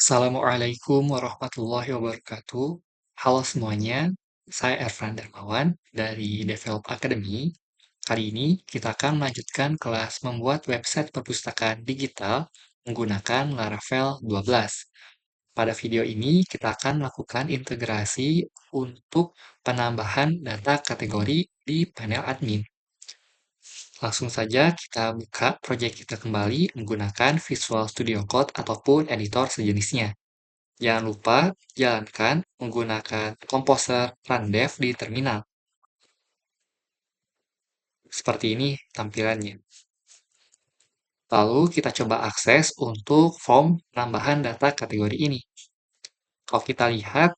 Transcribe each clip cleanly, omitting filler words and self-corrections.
Assalamualaikum warahmatullahi wabarakatuh. Halo semuanya, saya Erfran Darmawan dari Develop Academy. Kali ini kita akan melanjutkan kelas membuat website perpustakaan digital menggunakan Laravel 12. Pada video ini kita akan melakukan integrasi untuk penambahan data kategori di panel admin. Langsung saja kita buka proyek kita kembali menggunakan Visual Studio Code ataupun editor sejenisnya. Jangan lupa jalankan menggunakan Composer Rundev di terminal. Seperti ini tampilannya. Lalu kita coba akses untuk form penambahan data kategori ini. Kalau kita lihat,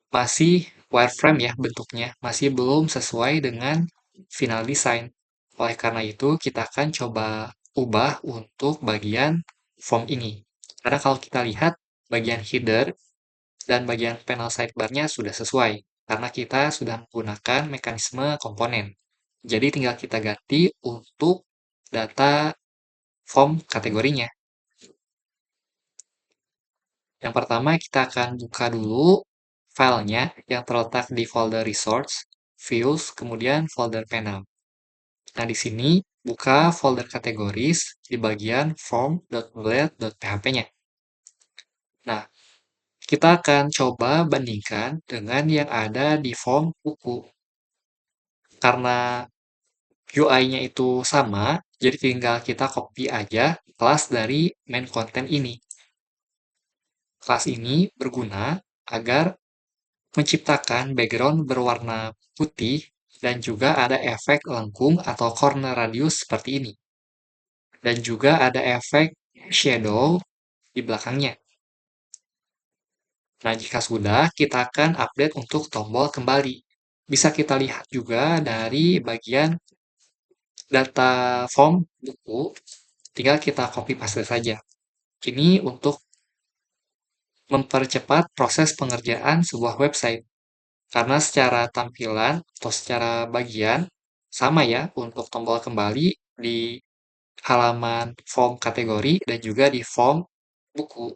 masih wireframe ya bentuknya, masih belum sesuai dengan final design. Oleh karena itu, kita akan coba ubah untuk bagian form ini. Karena kalau kita lihat, bagian header dan bagian panel sidebar-nya sudah sesuai, karena kita sudah menggunakan mekanisme komponen. Jadi tinggal kita ganti untuk data form kategorinya. Yang pertama kita akan buka dulu filenya yang terletak di folder resource, views, kemudian folder panel. Nah, di sini buka folder kategoris di bagian form.blade.php-nya. Nah, kita akan coba bandingkan dengan yang ada di form buku. Karena UI-nya itu sama, jadi tinggal kita copy aja kelas dari main content ini. Kelas ini berguna agar menciptakan background berwarna putih dan juga ada efek lengkung atau corner radius seperti ini. Dan juga ada efek shadow di belakangnya. Nah, jika sudah, kita akan update untuk tombol kembali. Bisa kita lihat juga dari bagian data form buku, tinggal kita copy paste saja. Ini untuk mempercepat proses pengerjaan sebuah website. Karena secara tampilan atau secara bagian, sama ya untuk tombol kembali di halaman form kategori dan juga di form buku.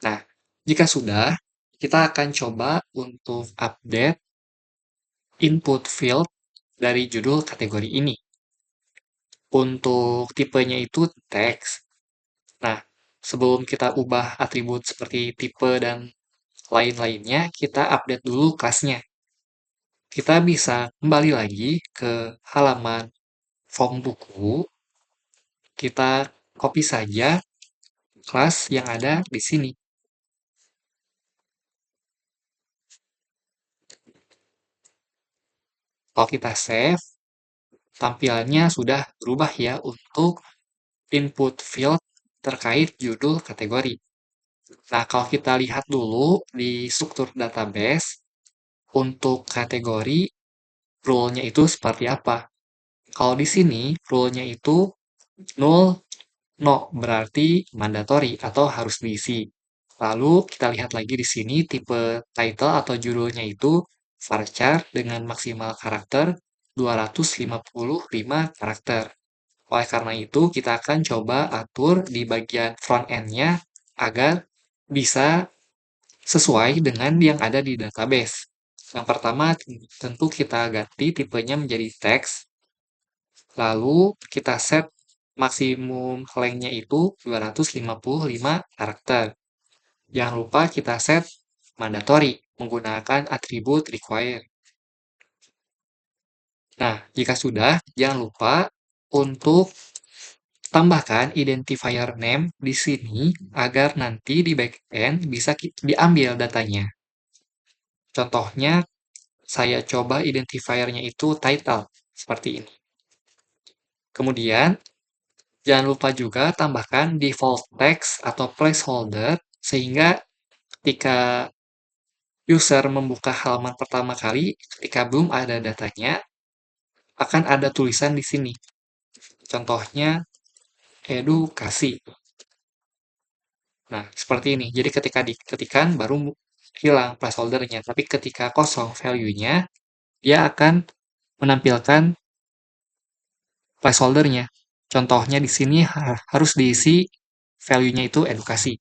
Nah, jika sudah, kita akan coba untuk update input field dari judul kategori ini. Untuk tipenya itu teks. Nah, sebelum kita ubah atribut seperti tipe dan lain-lainnya, kita update dulu kelasnya. Kita bisa kembali lagi ke halaman form buku, kita copy saja kelas yang ada di sini. Kalau kita save, tampilannya sudah berubah ya untuk input field terkait judul kategori. Nah, kalau kita lihat dulu di struktur database, untuk kategori, rule-nya itu seperti apa? Kalau di sini, rule-nya itu null, no, berarti mandatory atau harus diisi. Lalu kita lihat lagi di sini tipe title atau judulnya itu varchar dengan maksimal karakter 255 karakter. Oleh karena itu, kita akan coba atur di bagian front end-nya agar bisa sesuai dengan yang ada di database. Yang pertama, tentu kita ganti tipenya menjadi teks, lalu kita set maksimum length-nya itu 255 karakter. Jangan lupa kita set mandatory menggunakan atribut require. Nah, jika sudah, jangan lupa untuk tambahkan identifier name di sini agar nanti di backend bisa diambil datanya. Contohnya, saya coba identifiernya itu title, seperti ini. Kemudian, jangan lupa juga tambahkan default text atau placeholder, sehingga ketika user membuka halaman pertama kali, ketika belum ada datanya, akan ada tulisan di sini. Contohnya, edukasi. Nah, seperti ini. Jadi ketika diketikkan, baru hilang placeholder-nya. Tapi ketika kosong value-nya, dia akan menampilkan placeholder-nya. Contohnya di sini harus diisi value-nya itu edukasi.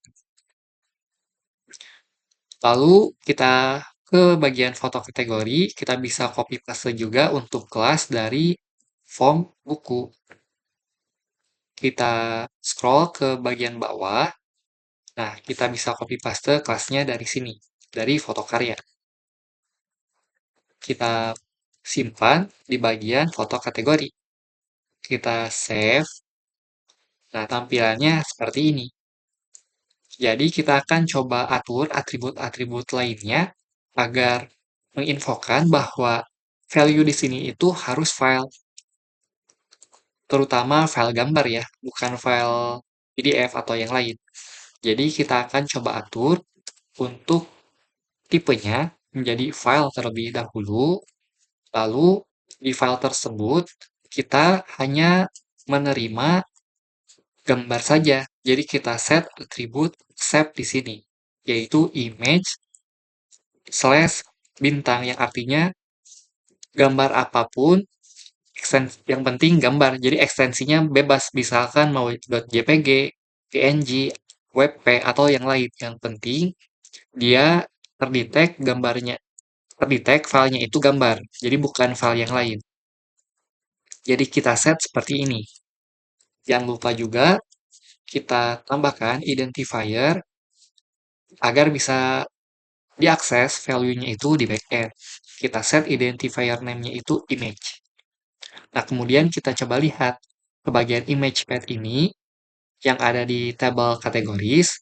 Lalu kita ke bagian foto kategori, kita bisa copy paste juga untuk kelas dari form buku. Kita scroll ke bagian bawah. Nah, kita bisa copy paste kelasnya dari sini, dari foto karya. Kita simpan di bagian foto kategori. Kita save. Nah, tampilannya seperti ini. Jadi kita akan coba atur atribut-atribut lainnya agar menginfokan bahwa value di sini itu harus file, terutama file gambar ya, bukan file PDF atau yang lain. Jadi kita akan coba atur untuk tipenya menjadi file terlebih dahulu, lalu di file tersebut kita hanya menerima gambar saja. Jadi kita set atribut save di sini, yaitu image slash bintang yang artinya gambar apapun, yang penting gambar. Jadi ekstensinya bebas, misalkan mau .jpg, png, webp, atau yang lain. Yang penting dia terdetek gambarnya, terdetek filenya itu gambar. Jadi bukan file yang lain. Jadi kita set seperti ini. Jangan lupa juga kita tambahkan identifier agar bisa diakses value-nya itu di backend. Kita set identifier name-nya itu image. Nah, kemudian kita coba lihat ke bagian image path ini yang ada di tabel kategoris.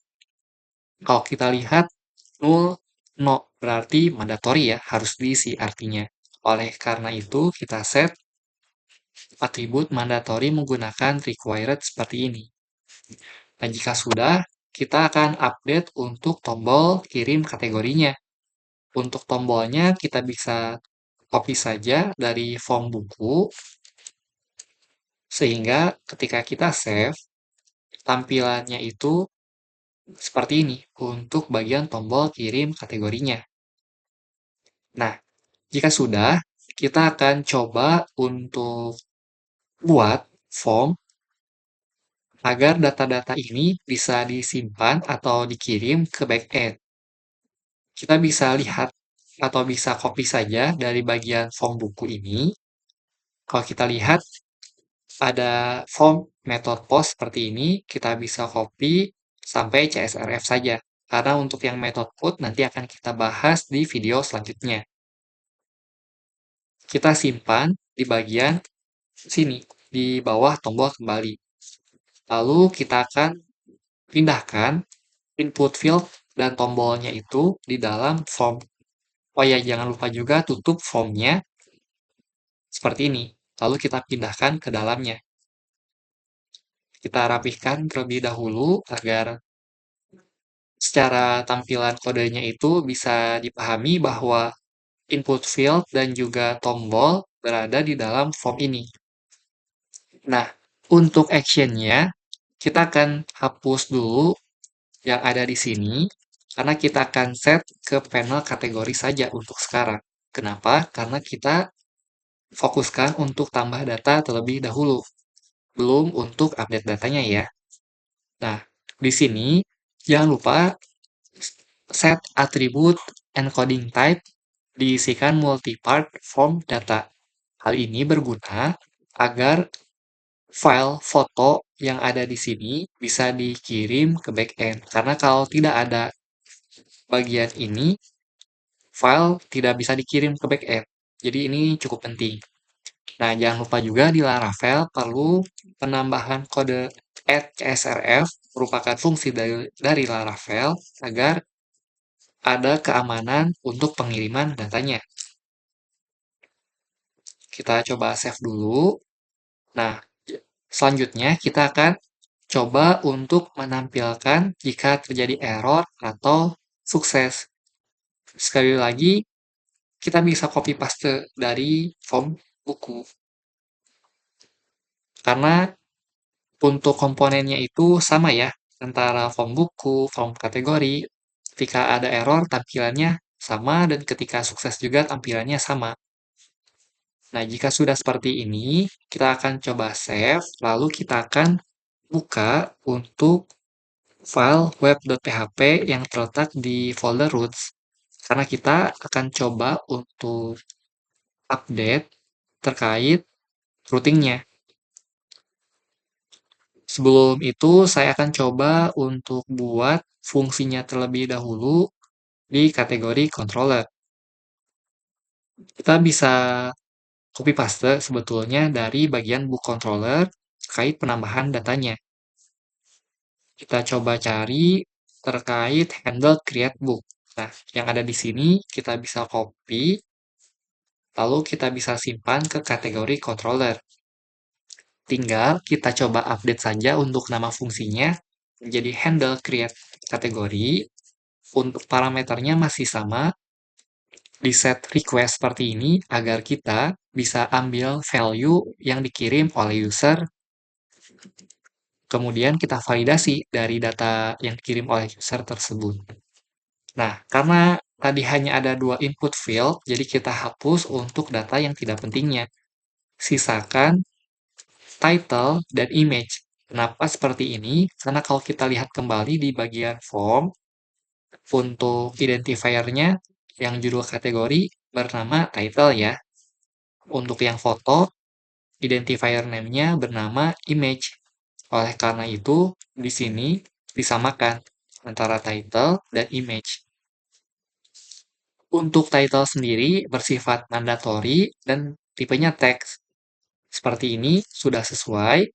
Kalau kita lihat null, no, berarti mandatory ya, harus diisi artinya. Oleh karena itu, kita set atribut mandatory menggunakan required seperti ini. Nah, jika sudah, kita akan update untuk tombol kirim kategorinya. Untuk tombolnya, kita bisa copy saja dari form buku, sehingga ketika kita save, tampilannya itu seperti ini untuk bagian tombol kirim kategorinya. Nah, jika sudah, kita akan coba untuk buat form agar data-data ini bisa disimpan atau dikirim ke backend. Kita bisa lihat atau bisa copy saja dari bagian form buku ini. Kalau kita lihat, ada form method post seperti ini, kita bisa copy sampai CSRF saja. Karena untuk yang method put nanti akan kita bahas di video selanjutnya. Kita simpan di bagian sini, di bawah tombol kembali. Lalu kita akan pindahkan input field dan tombolnya itu di dalam form. Oh ya, jangan lupa juga tutup formnya seperti ini. Lalu kita pindahkan ke dalamnya. Kita rapihkan terlebih dahulu agar secara tampilan kodenya itu bisa dipahami bahwa input field dan juga tombol berada di dalam form ini. Nah, untuk actionnya, kita akan hapus dulu yang ada di sini, karena kita akan set ke panel kategori saja untuk sekarang. Kenapa? Karena kita fokuskan untuk tambah data terlebih dahulu, belum untuk update datanya ya. Nah, di sini jangan lupa set atribut encoding type diisikan multipart form data. Hal ini berguna agar file foto yang ada di sini bisa dikirim ke backend. Karena kalau tidak ada bagian ini, file tidak bisa dikirim ke backend. Jadi ini cukup penting. Nah, jangan lupa juga di Laravel perlu penambahan kode @csrf merupakan fungsi dari Laravel agar ada keamanan untuk pengiriman datanya. Kita coba save dulu. Nah, selanjutnya kita akan coba untuk menampilkan jika terjadi error atau sukses. Sekali lagi, kita bisa copy paste dari form buku. Karena untuk komponennya itu sama ya, antara form buku, form kategori. Ketika ada error, tampilannya sama, dan ketika sukses juga tampilannya sama. Nah, jika sudah seperti ini, kita akan coba save, lalu kita akan buka untuk file web.php yang terletak di folder roots. Karena kita akan coba untuk update terkait routingnya. Sebelum itu, saya akan coba untuk buat fungsinya terlebih dahulu di kategori controller. Kita bisa copy paste sebetulnya dari bagian book controller terkait penambahan datanya. Kita coba cari terkait handle create book. Nah, yang ada di sini kita bisa copy, lalu kita bisa simpan ke kategori controller. Tinggal kita coba update saja untuk nama fungsinya menjadi handle create kategori. Untuk parameternya masih sama, di set request seperti ini agar kita bisa ambil value yang dikirim oleh user, kemudian kita validasi dari data yang dikirim oleh user tersebut. Nah, karena tadi hanya ada dua input field, jadi kita hapus untuk data yang tidak pentingnya. Sisakan title dan image. Kenapa seperti ini? Karena kalau kita lihat kembali di bagian form, untuk identifiernya yang judul kategori bernama title ya. Untuk yang foto, identifier name-nya bernama image. Oleh karena itu, di sini disamakan antara title dan image. Untuk title sendiri bersifat mandatory dan tipenya teks. Seperti ini sudah sesuai.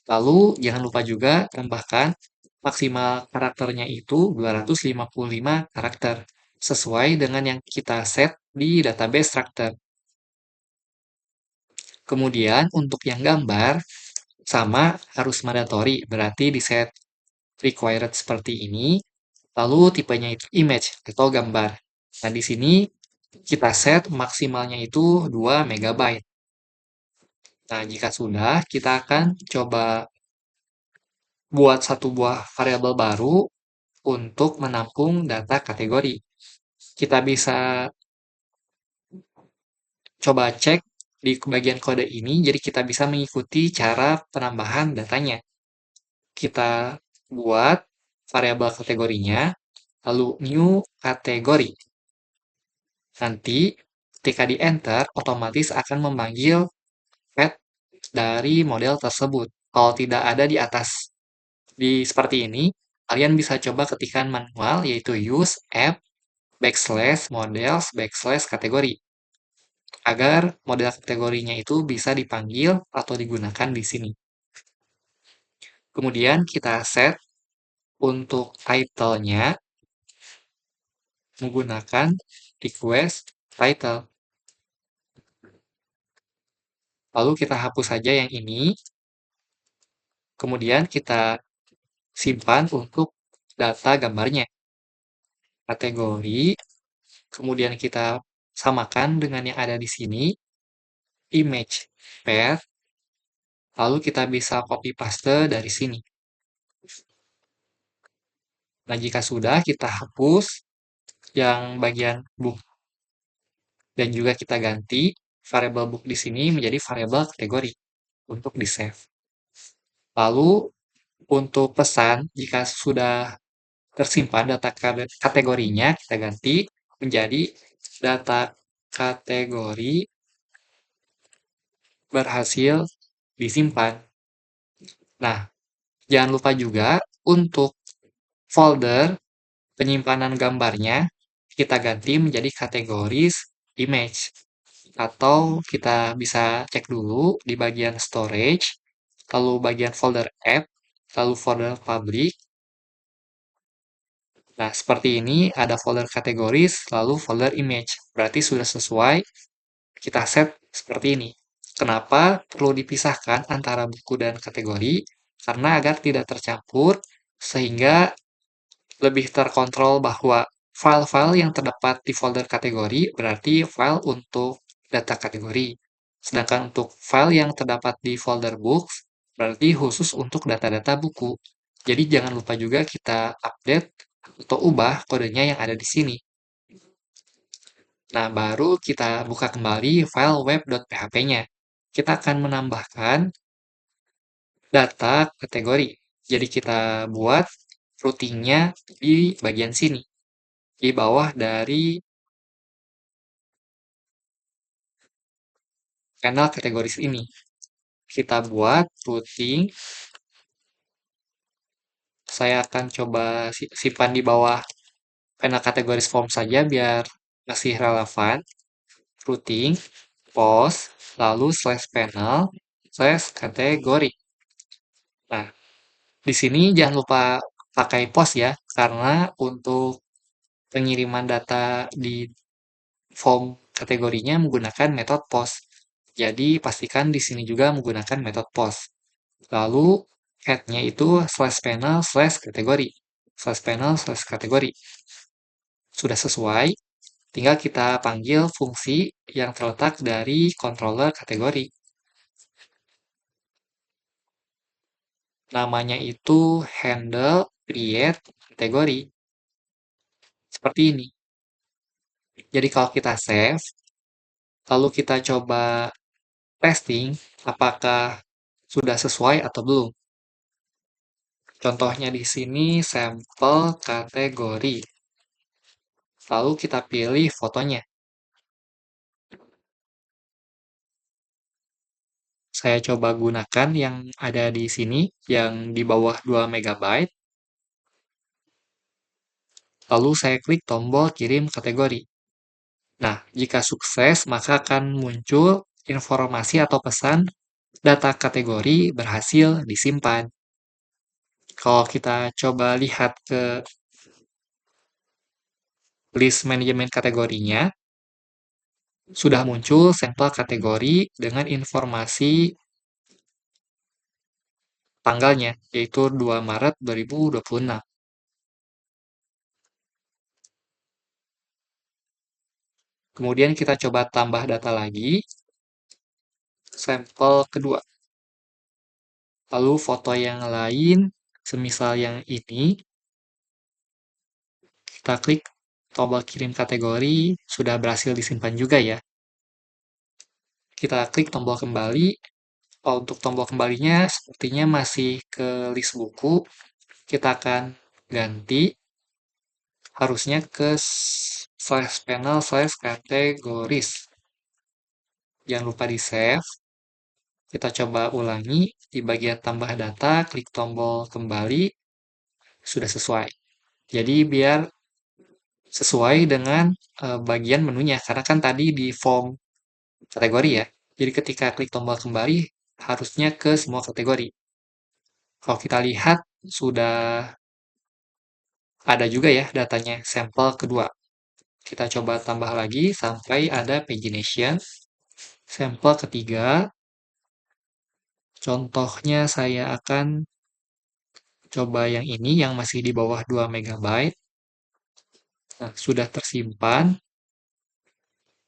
Lalu jangan lupa juga tambahkan maksimal karakternya itu 255 karakter. Sesuai dengan yang kita set di database structure. Kemudian untuk yang gambar, sama harus mandatory, berarti di set required seperti ini. Lalu tipenya itu image atau gambar. Nah, di sini kita set maksimalnya itu 2 MB. Nah, jika sudah, kita akan coba buat satu buah variabel baru untuk menampung data kategori. Kita bisa coba cek di bagian kode ini, jadi kita bisa mengikuti cara penambahan datanya. Kita buat variabel kategorinya, lalu new kategori. Nanti ketika di enter, otomatis akan memanggil pet dari model tersebut. Kalau tidak ada di atas seperti ini, kalian bisa coba ketikkan manual, yaitu use app backslash models backslash kategori. Agar model kategorinya itu bisa dipanggil atau digunakan di sini. Kemudian kita set untuk title-nya menggunakan request title. Lalu kita hapus saja yang ini. Kemudian kita simpan untuk data gambarnya. Kategori, kemudian kita samakan dengan yang ada di sini, image path, lalu kita bisa copy paste dari sini. Nah, jika sudah, kita hapus yang bagian book dan juga kita ganti variabel book di sini menjadi variabel kategori untuk di save. Lalu untuk pesan, jika sudah tersimpan data kategorinya, kita ganti menjadi data kategori berhasil disimpan. Nah, jangan lupa juga untuk folder penyimpanan gambarnya kita ganti menjadi kategori image. Atau kita bisa cek dulu di bagian storage, lalu bagian folder app, lalu folder public. Nah, seperti ini ada folder kategoris, lalu folder image. Berarti sudah sesuai, kita set seperti ini. Kenapa perlu dipisahkan antara buku dan kategori? Karena agar tidak tercampur, sehingga lebih terkontrol bahwa file-file yang terdapat di folder kategori berarti file untuk data kategori. Sedangkan untuk file yang terdapat di folder books berarti khusus untuk data-data buku. Jadi jangan lupa juga kita update atau ubah kodenya yang ada di sini. Nah, baru kita buka kembali file web.php-nya. Kita akan menambahkan data kategori. Jadi kita buat routingnya di bagian sini, di bawah dari panel kategoris ini. Kita buat routing, saya akan coba simpan di bawah panel kategoris form saja biar masih relevan. Routing, post, lalu slash panel, slash kategori. Nah, di sini jangan lupa pakai post ya, karena untuk pengiriman data di form kategorinya menggunakan metode post. Jadi pastikan di sini juga menggunakan metode post. Lalu head-nya itu slash panel slash kategori. Slash panel slash kategori. Sudah sesuai, tinggal kita panggil fungsi yang terletak dari controller kategori. Namanya itu handle create kategori. Seperti ini. Jadi kalau kita save, lalu kita coba testing apakah sudah sesuai atau belum. Contohnya di sini sampel kategori. Lalu kita pilih fotonya. Saya coba gunakan yang ada di sini, yang di bawah 2 MB. Lalu saya klik tombol kirim kategori. Nah, jika sukses, maka akan muncul informasi atau pesan data kategori berhasil disimpan. Kalau kita coba lihat ke list manajemen kategorinya, sudah muncul sampel kategori dengan informasi tanggalnya, yaitu 2 Maret 2026. Kemudian kita coba tambah data lagi, sampel kedua. Lalu foto yang lain, semisal yang ini, kita klik tombol kirim kategori, sudah berhasil disimpan juga ya. Kita klik tombol kembali. Untuk tombol kembalinya sepertinya masih ke list buku. Kita akan ganti, harusnya ke slash panel slash kategoris. Jangan lupa di save. Kita coba ulangi, di bagian tambah data, klik tombol kembali, sudah sesuai. Jadi biar sesuai dengan bagian menunya, karena kan tadi di form kategori ya. Jadi ketika klik tombol kembali, harusnya ke semua kategori. Kalau kita lihat, sudah ada juga ya datanya, sampel kedua. Kita coba tambah lagi sampai ada pagination. Sampel ketiga, contohnya saya akan coba yang ini, yang masih di bawah 2 MB. Nah, sudah tersimpan.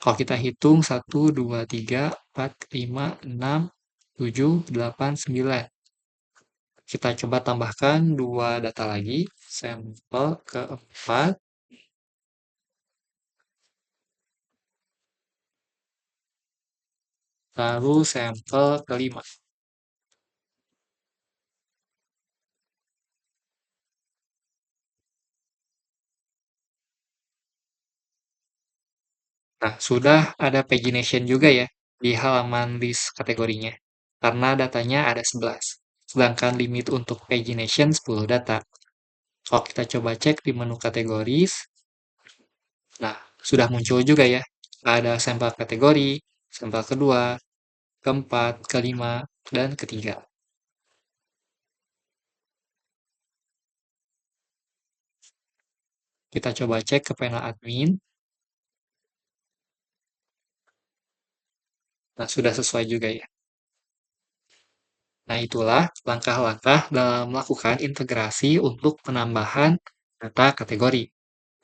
Kalau kita hitung 1, 2, 3, 4, 5, 6, 7, 8, 9. Kita coba tambahkan 2 data lagi. Sampel keempat. Lalu sampel kelima. Nah, sudah ada pagination juga ya di halaman list kategorinya. Karena datanya ada 11. Sedangkan limit untuk pagination 10 data. Kalau kita coba cek di menu kategoris, nah, sudah muncul juga ya. Ada sampel kategori, sampel kedua, keempat, kelima, dan ketiga. Kita coba cek ke panel admin. Nah, sudah sesuai juga ya. Nah, itulah langkah-langkah dalam melakukan integrasi untuk penambahan data kategori.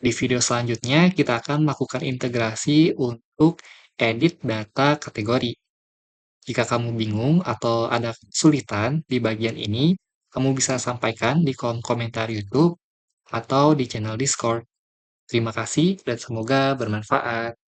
Di video selanjutnya, kita akan melakukan integrasi untuk edit data kategori. Jika kamu bingung atau ada kesulitan di bagian ini, kamu bisa sampaikan di kolom komentar YouTube atau di channel Discord. Terima kasih dan semoga bermanfaat.